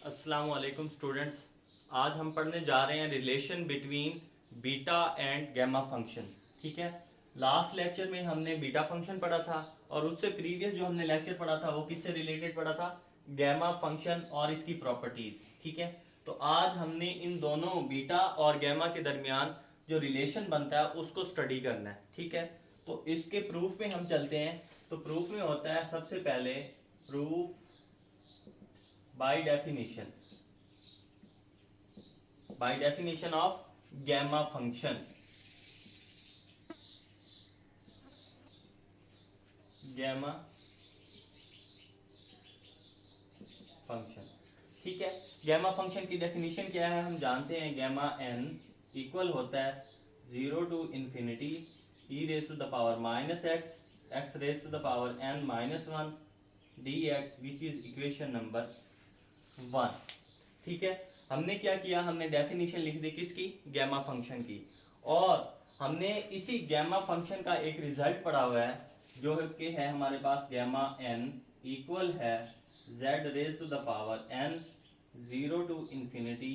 अस्सलाम वालेकुम स्टूडेंट्स। आज हम पढ़ने जा रहे हैं relation between beta and gamma function. ठीक है, लास्ट लेक्चर में हमने बीटा फंक्शन पढ़ा था और उससे प्रीवियस जो हमने लेक्चर पढ़ा था वो किससे रिलेटेड पढ़ा था, गैमा फंक्शन और इसकी प्रॉपर्टीज। ठीक है, तो आज हमने इन दोनों बीटा और गैमा के दरमियान जो रिलेशन बनता है उसको स्टडी करना है। ठीक है, तो इसके प्रूफ में हम चलते हैं। तो प्रूफ में होता है सबसे पहले proof by definition of gamma function। Gamma function, ठीक है। गैमा फंक्शन की डेफिनेशन क्या है, हम जानते हैं गैमा एन इक्वल होता है 0 to infinity e raise to the power minus x raise to the power n minus 1 dx which is equation number 1। ठीक है, हमने क्या किया, हमने डेफिनेशन लिख दी किसकी, गैमा फंक्शन की। और हमने इसी गैमा फंक्शन का एक रिजल्ट पढ़ा हुआ है जो कि है हमारे पास गैमा एन इक्वल है z raise to the power n 0 to infinity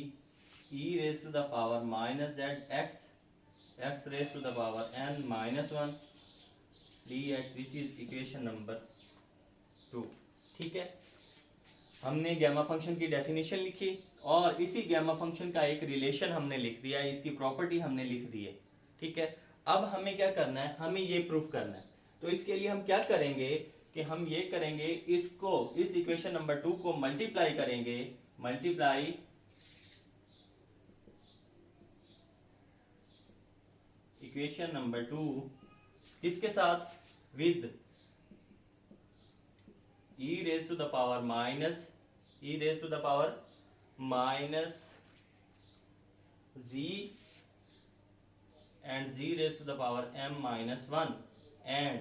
e raise to the power minus z x raise to the power n minus 1 dx which is equation number 2। ठीक है, हमने गैमा फंक्शन की definition लिखी और इसी gamma function का एक relation हमने लिख दिया, इसकी प्रॉपर्टी हमने लिख दी है। ठीक है, अब हमें क्या करना है, हमें ये प्रूफ करना है। तो इसके लिए हम क्या करेंगे कि हम ये करेंगे, इसको इस इक्वेशन नंबर 2 को मल्टीप्लाई करेंगे, मल्टीप्लाई इक्वेशन नंबर 2 किसके साथ, with e raise to the power minus e raise to the power minus z and z raise to the power m minus 1 and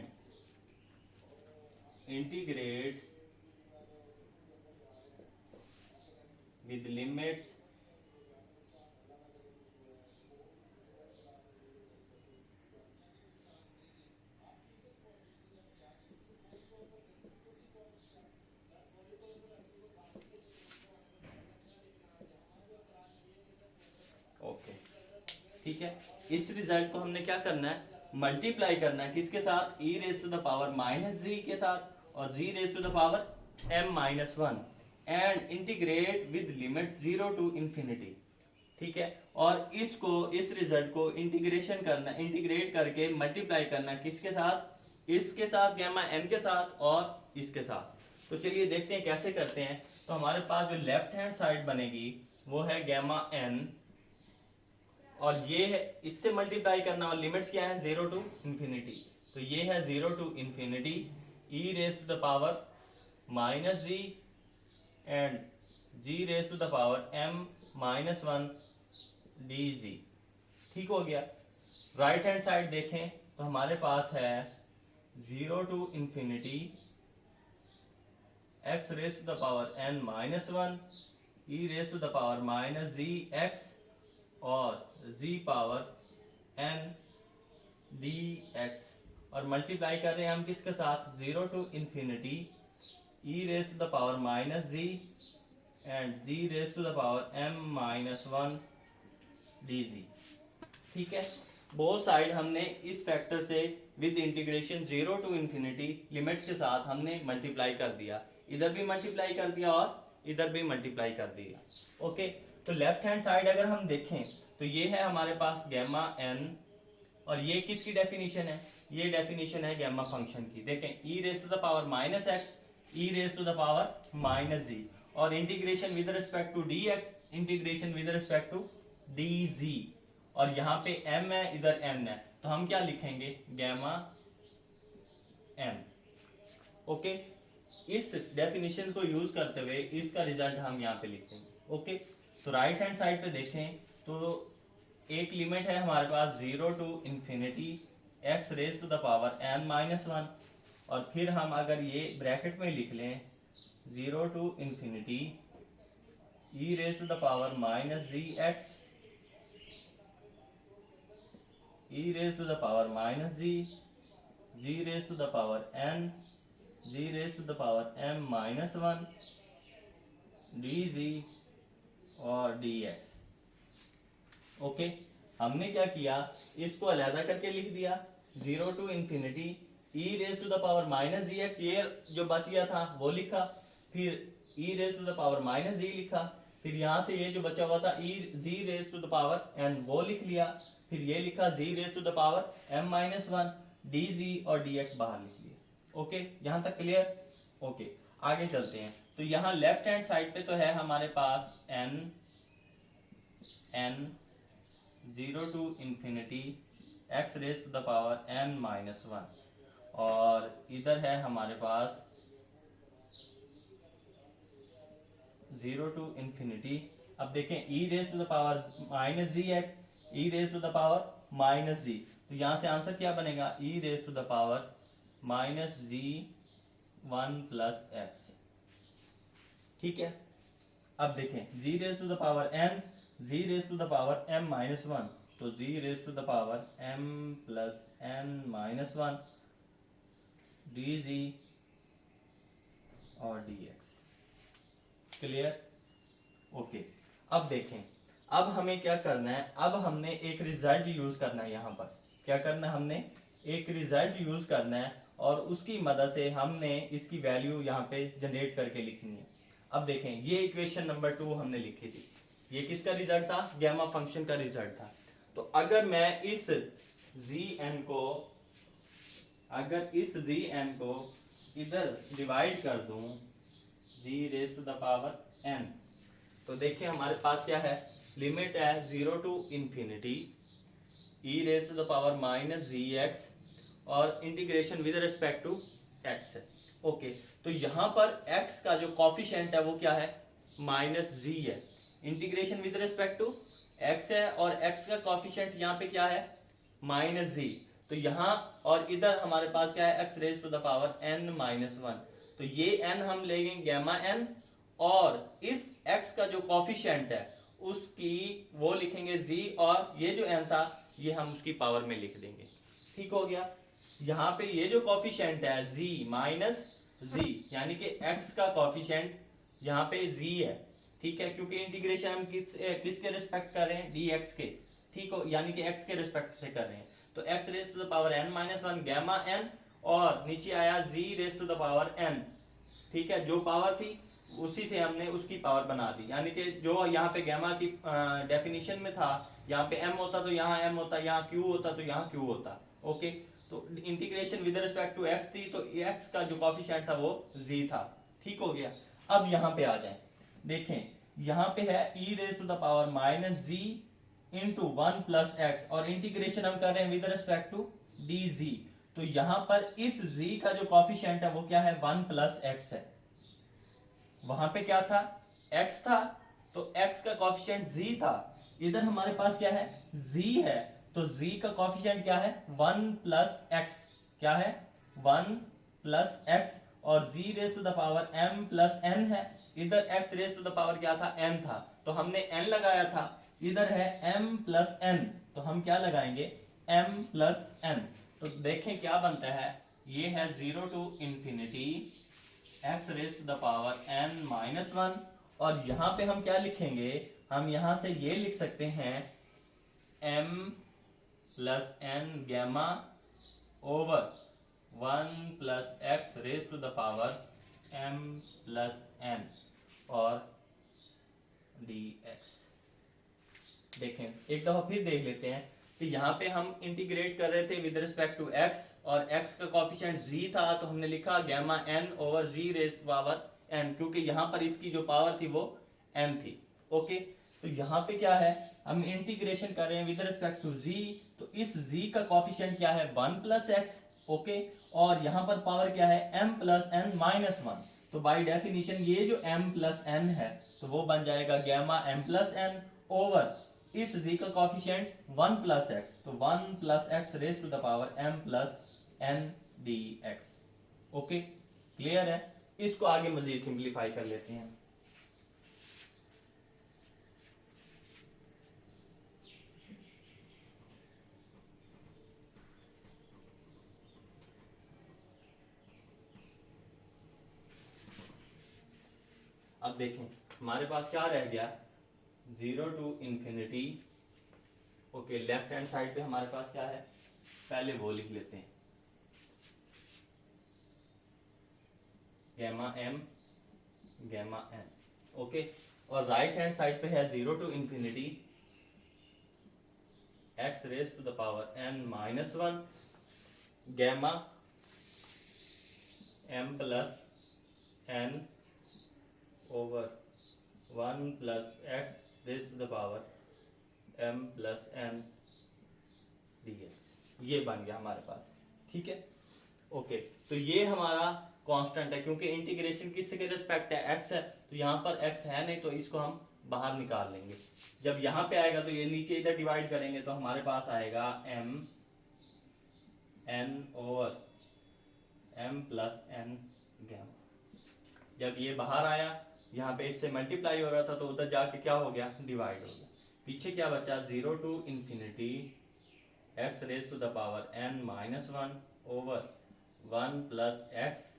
integrate with limits okay. ठीक है, इस result को हमने क्या करना है, मल्टीप्लाई करना है किसके साथ, e raise to the power minus z के साथ और z raise to the power m minus 1 and integrate with limit 0 to infinity. ठीक है, और इसको इस रिजल्ट को इंटीग्रेशन करना, इंटीग्रेट करके मल्टीप्लाई करना किसके साथ, इसके साथ गैमा n के साथ और इसके साथ। तो चलिए देखते हैं कैसे करते हैं। तो हमारे पास जो लेफ्ट हैंड साइड बनेगी वो है गैमा n और ये है इससे मल्टीप्लाई करना और लिमिट्स क्या है 0 टू इंफिनिटी। तो ये है 0 to infinity e raise to the power minus z and g raise to the power m minus 1 dg। ठीक हो गया। राइट हैंड साइड देखें तो हमारे पास है 0 to infinity x raise to the power n minus 1 e raise to the power minus ji x और z power n dx और मल्टीप्लाई कर रहे हैं हम किसके साथ, 0 to infinity e raise to the power minus z and g raise to the power m minus 1 dg। ठीक है, बोथ साइड हमने इस फैक्टर से with integration 0 to infinity limits के साथ हमने मल्टीप्लाई कर दिया, इधर भी मल्टीप्लाई कर दिया और इधर भी मल्टीप्लाई कर दिया। ओके, तो लेफ्ट हैंड साइड अगर हम देखें तो ये है हमारे पास गैमा n और ये किसकी डेफिनेशन है, ये डेफिनेशन है गैमा फंक्शन की। देखें e raise to the power minus x e raise to the power minus z और integration with respect to dx, integration with respect to dz और यहाँ पे m है इधर n है, तो हम क्या लिखेंगे, गैमा m। ओके, इस डेफिनेशन को यूज करते हुए इसका रिजल्ट हम यहाँ पे लिखेंगे। ओके, तो राइट हैंड साइड पे देखें तो एक लिमिट है हमारे पास 0 to infinity x raise to the power n minus 1 और फिर हम अगर ये ब्रैकेट में लिख लें 0 to infinity e raise to the power minus ji x e raise to the power minus z raise to the power n g raise to the power m minus 1 dg और dx। Okay, हमने क्या किया, इसको अलहदा करके लिख दिया, 0 to infinity e raise to the power minus ji x, ये जो बच गया था वो लिखा, फिर e raise to the power minus g लिखा, फिर यहाँ से ये जो बचा हुआ था e g raise to the power n वो लिख लिया, फिर ये लिखा g raise to the power m minus one, d g और डी एक्स बाहर लिख लिया। ओके, यहाँ तक क्लियर। ओके, आगे चलते हैं। तो यहाँ लेफ्ट हैंड साइड पे तो है हमारे पास n 0 to infinity x raise to the power n minus one, और इधर है हमारे पास 0 टू इंफिनिटी। अब देखें e raise to the power minus ji x, e raise to the power minus g, तो यहां से आंसर क्या बनेगा, e raise to the power minus g one plus x. ठीक है, अब देखें g raise to the power n, g raise to the power m minus one, तो g raise to the power m plus n minus one, d g और d x. Clear. Okay, अब देखें, अब हमें क्या करना है, अब हमने एक रिजल्ट यूज करना है। यहाँ पर क्या करना है, हमने एक रिजल्ट यूज करना है और उसकी मदद से हमने इसकी वैल्यू यहाँ पे जनरेट करके लिखनी है। अब देखें, ये इक्वेशन नंबर 2 हमने लिखी थी, ये किसका रिजल्ट था, गैमा फंक्शन का रिजल्ट था। तो अगर मैं इस gn को, अगर इस gn को इधर डिवाइड कर दूं g raise to the power n, तो देखिए हमारे पास क्या है, लिमिट है 0 to infinity e raise to the power minus ji x, और integration with respect to x है। ओके, तो यहाँ पर x का जो कॉफिशिएंट है वो क्या है, माइनस जी है, integration with respect to x है, और x का कॉफिशिएंट यहाँ पे क्या है, माइनस जी। तो यहाँ और इधर हमारे पास क्या है, x raise to the power n minus one, तो ये n हम लेंगे गैमा n, और इस x का जो कॉफिशिएंट है उसकी वो लिखेंगे z, और ये जो n था ये हम उसकी पावर में लिख देंगे। ठीक हो गया। यहाँ पे ये जो कॉफिशिएंट है z माइनस z, यानी कि x का कॉफिशिएंट यहाँ पे z है। ठीक है, क्योंकि इंटीग्रेशन हम किसके रिस्पेक्ट कर रहे हैं, dx के। ठीक हो, यानी कि x के रिस्पेक्ट से कर रहे हैं, तो x raise to the power n minus one gamma n, और नीचे आया z raise to the power n। ठीक है, जो पावर थी उसी से हमने उसकी पावर बना दी, यानी कि जो यहाँ पे गैमा की डेफिनेशन में था, यहाँ पे m होता तो यहाँ m होता, यहाँ q होता तो यहाँ q होता। ओके, तो integration with respect to x थी, तो x का जो कॉफिशिएंट था वो z था। ठीक हो गया। अब यहाँ पे आ जाए, देखें यहाँ पे है e raise to the power minus z into one plus x, और इंटीग्रेशन हम कर रहे हैं with respect to d z. तो यहाँ पर इस z का जो कॉफिशिएंट है वो क्या है, वन प्लस एक्स है। वहां पे क्या था, x था, तो x का कॉफिशिएंट z था, इधर हमारे पास क्या है, z है, तो z का कॉफिशिएंट क्या है, वन प्लस एक्स। क्या है, वन प्लस एक्स, और z raise to the power m plus n है, इधर x raise to the power क्या था, n था, तो हमने n लगाया था, इधर है m प्लस n, तो हम क्या लगाएंगे, m प्लस n। तो देखें क्या बनता है, ये है 0 to infinity x raise to the power n minus one, और यहाँ पे हम क्या लिखेंगे, हम यहाँ से ये लिख सकते हैं m plus n gamma over one plus x raise to the power m plus n और dx। देखें एक दफा फिर देख लेते हैं कि यहाँ पे हम इंटीग्रेट कर रहे थे विद रिस्पेक्ट टू x, और x का कॉफिशिएंट z था, तो हमने लिखा gamma n over z raise to power n, क्योंकि यहाँ पर इसकी जो पावर थी वो n थी। ओके, तो यहाँ पे क्या है, हम इंटीग्रेशन कर रहे हैं विद रिस्पेक्ट टू z, तो इस z का कॉफिशिएंट क्या है, वन प्लस एक्स। ओके, और यहाँ पर पावर क्या है, m plus n minus one, तो बाई डेफिनेशन ये जो m प्लस n है तो वो बन जाएगा gamma m plus n over इस z का कॉफिशिएंट वन प्लस एक्स, तो one plus x raise to the power m plus n dx। Okay, clear है। इसको आगे मजीद सिंप्लीफाई कर लेते हैं। अब देखें हमारे पास क्या रह गया, 0 to infinity. Okay, left hand side पे हमारे पास क्या है, पहले वो लिख लेते हैं, gamma m gamma n. Okay, और राइट हैंड साइड पे है 0 to infinity x raise to the power n minus one gamma m plus n over 1 plus x raise to the power m plus n d x. ये बन गया हमारे पास, ठीक है। Okay, तो ये हमारा कांस्टेंट है, क्योंकि इंटीग्रेशन किसके रिस्पेक्ट है, एक्स है, तो यहाँ पर एक्स है नहीं, तो इसको हम बाहर निकाल लेंगे। जब यहाँ पे आएगा तो ये नीचे इधर डिवाइड करेंगे, तो हमारे पास आएगा m n over m plus n gamma. जब ये बाहर आया, यहाँ पे इससे मल्टीप्लाई हो रहा था, तो उधर जाके क्या हो गया, डिवाइड हो गया। पीछे क्या बचा, 0 to infinity x raise to the power n minus one over 1 plus x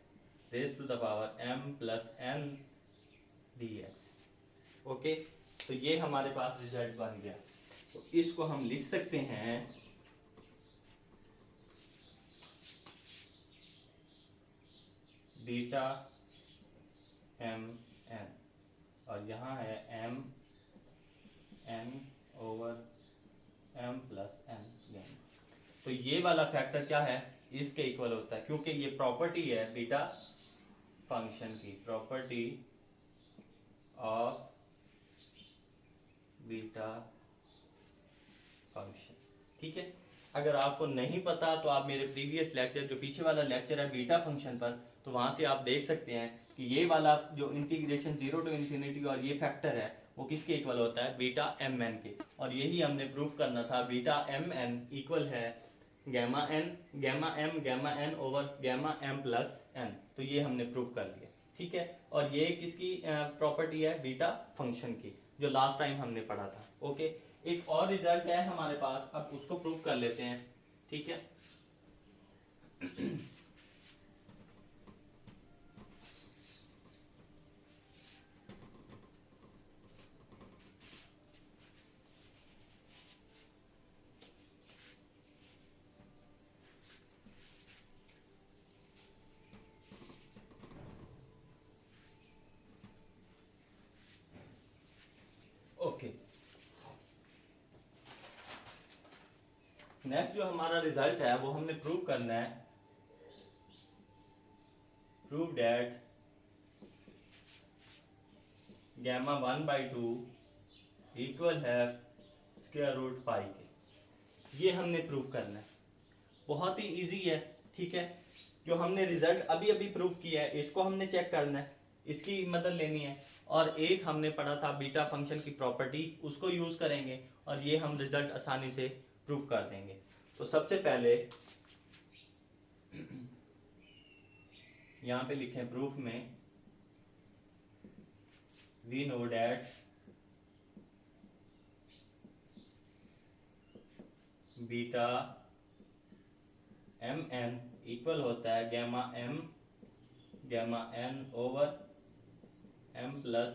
raise to the power m plus n d x. Okay, तो ये हमारे पास रिजल्ट बन गया। तो इसको हम लिख सकते हैं बीटा एम एन, और यहाँ है m n over m plus n gamma. तो ये वाला फैक्टर क्या है, इसके इक्वल होता है, क्योंकि ये प्रॉपर्टी है बीटा फंक्शन की, प्रॉपर्टी ऑफ बीटा फंक्शन, ठीक है। अगर आपको नहीं पता तो आप मेरे प्रीवियस लेक्चर, जो पीछे वाला लेक्चर है बीटा फंक्शन पर, तो वहां से आप देख सकते हैं कि ये वाला जो इंटीग्रेशन 0 टू इंफिनिटी और ये फैक्टर है, वो किसके इक्वल होता है, बीटा एम एन के। और यही हमने प्रूफ करना था, बीटा एम एन इक्वल है gamma n gamma m gamma n over gamma m plus n. तो ये हमने प्रूफ कर लिया, ठीक है। और ये किसकी प्रॉपर्टी है, बीटा फंक्शन की, जो लास्ट टाइम हमने पढ़ा था। ओके, एक और रिजल्ट है हमारे पास, अब उसको प्रूफ कर लेते हैं, ठीक है। ओके, नेक्स्ट जो हमारा रिजल्ट है वो हमने प्रूव करना है, प्रूव डेट गैमा 1/2 इक्वल है स्क्वायर रूट पाई के। ये हमने प्रूव करना है, बहुत ही इजी है, ठीक है। जो हमने रिजल्ट अभी अभी प्रूव किया है, इसको हमने चेक करना है, इसकी मदद लेनी है। और एक हमने पढ़ा था बीटा फंक्शन की प्रॉपर्टी, उसको यूज करेंगे, और ये हम रिजल्ट आसानी से प्रूफ कर देंगे। तो सबसे पहले यहां पे लिखें प्रूफ में, we know that beta m n equal होता है gamma n over m plus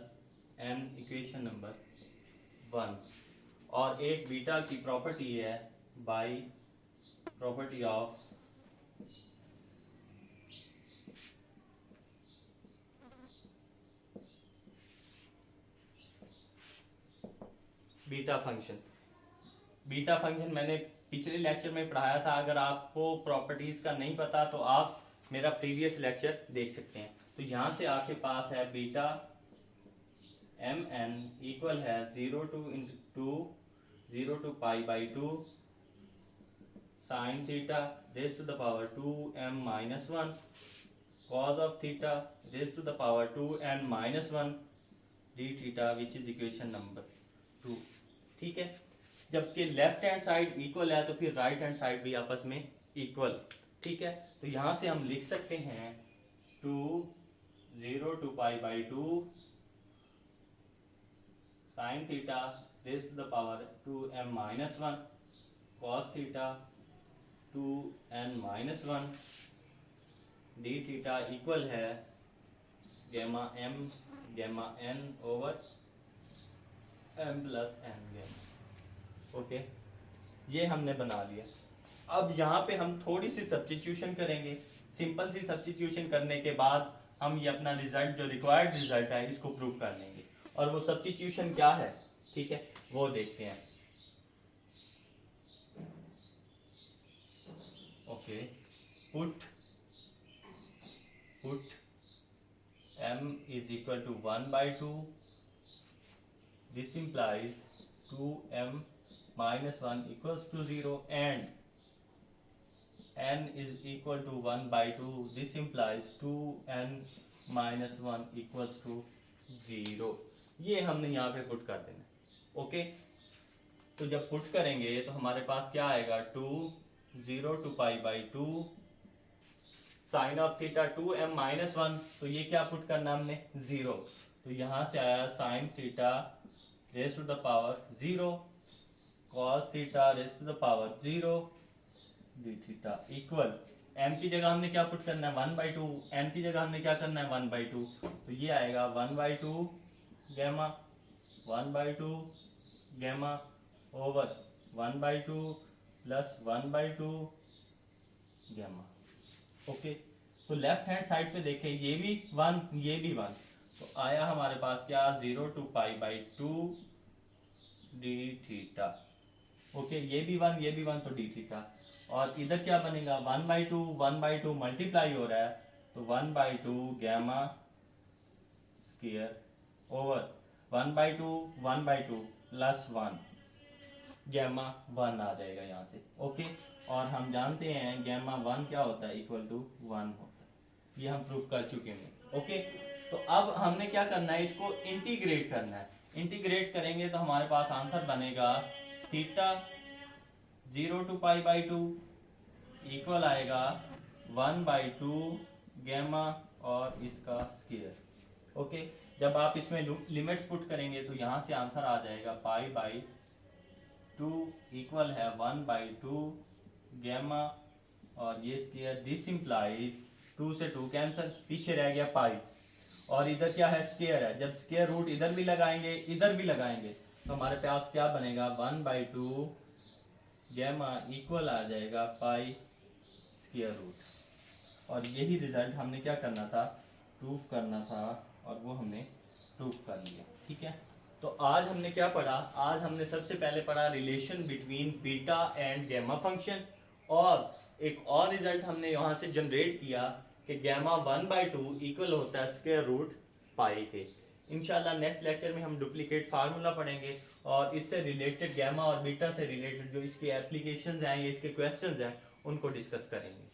n, equation number 1। और एक बीटा की प्रॉपर्टी है by property of beta function. Beta function मैंने पिछले लेक्चर में पढ़ाया था, अगर आपको प्रॉपर्टीज का नहीं पता तो आप मेरा प्रीवियस लेक्चर देख सकते हैं। तो यहां से आपके पास है बीटा एम एन इक्वल है 0 to pi by 2 sine theta raise to the power 2m minus 1 cos of theta raise to the power 2n minus 1 d theta, which is equation number 2, ठीक है। जबकि लेफ्ट हैंड साइड इक्वल है, तो फिर right hand side भी आपस में equal, ठीक है। तो यहां से हम लिख सकते हैं 0 to pi by 2 sine theta raise to the power 2m minus 1 cos theta 2n minus 1 d theta equal है gamma n over m plus n gamma. Okay, ये हमने बना लिया। अब यहाँ पे हम थोड़ी सी सब्स्टिट्यूशन करेंगे। सिंपल सी सब्स्टिट्यूशन करने के बाद हम ये अपना रिजल्ट जो रिक्वायर्ड रिजल्ट है इसको प्रूव कर लेंगे। और वो सब्स्टिट्यूशन क्या है, ठीक है, वो देखते हैं। Okay, put m is equal to 1/2, this implies 2m minus 1 equals to 0 and n is equal to 1/2, this implies 2n minus 1 equals to 0। ये हमने यहाँ पे पुट कर देना। ओके, तो जब पुट करेंगे तो हमारे पास क्या आएगा, 0 to π/2 sine of theta 2m minus 1, तो ये क्या पुट करना हमने, 0। तो यहाँ से आया sine theta raise to the power 0 cos theta raise to the power 0 d theta equal m की जगह हमने क्या पुट करना है, 1/2, n की जगह हमने क्या करना है, 1/2। तो ये आएगा 1/2 gamma 1/2 gamma over 1/2 plus 1/2 gamma. Okay, तो लेफ्ट हैंड साइड पे देखें, ये भी 1 ये भी 1, तो आया हमारे पास क्या, 0 to π/2 डी थीटा। ओके, ये भी 1 ये भी 1, तो डी थीटा। और इधर क्या बनेगा, 1/2 मल्टीप्लाई हो रहा है, तो 1/2 gamma square over 1/2 plus 1 gamma 1 आ जाएगा यहाँ से। ओके, और हम जानते हैं गैमा 1 क्या होता है, इक्वल टू 1 होता है। ये हम प्रूफ कर चुके हैं। ओके, तो अब हमने क्या करना है, इसको इंटीग्रेट करना है। इंटीग्रेट करेंगे तो हमारे पास आंसर बनेगा थीटा 0 to π/2 इक्वल आएगा 1/2 गैमा और इसका स्क्वायर। ओके, जब आप इसमें लिमिट्स पुट करेंगे तो यहाँ से आंसर आ जाएगा π/2 इक्वल है 1/2 गैमा और ये स्क्वायर, दिस इंप्लाइज 2 से 2 कैंसिल, पीछे रह गया पाई, और इधर क्या है, स्क्वायर है। जब स्क्वायर रूट इधर भी लगाएंगे इधर भी लगाएंगे तो हमारे पास क्या बनेगा, 1/2 गैमा इक्वल आ जाएगा पाई स्क्वायर रूट। और यही रिजल्ट हमने क्या करना था, प्रूफ करना था, और वो हमने प्रूफ कर लिया। ठीक है, तो आज हमने क्या पढ़ा, आज हमने सबसे पहले पढ़ा relation between beta and gamma function, और एक और रिजल्ट हमने यहाँ से जनरेट किया कि गैमा 1/2 इक्वल होता है स्क्वायर रूट पाई के। इंशाल्लाह नेक्स्ट लेक्चर में हम डुप्लीकेट फार्मूला पढ़ेंगे और इससे रिलेटेड गैमा और बीटा से रिलेटेड जो इसके एप्लीकेशंस हैं या इसके क्वेश्चंस हैं उनको डिस्कस करेंगे।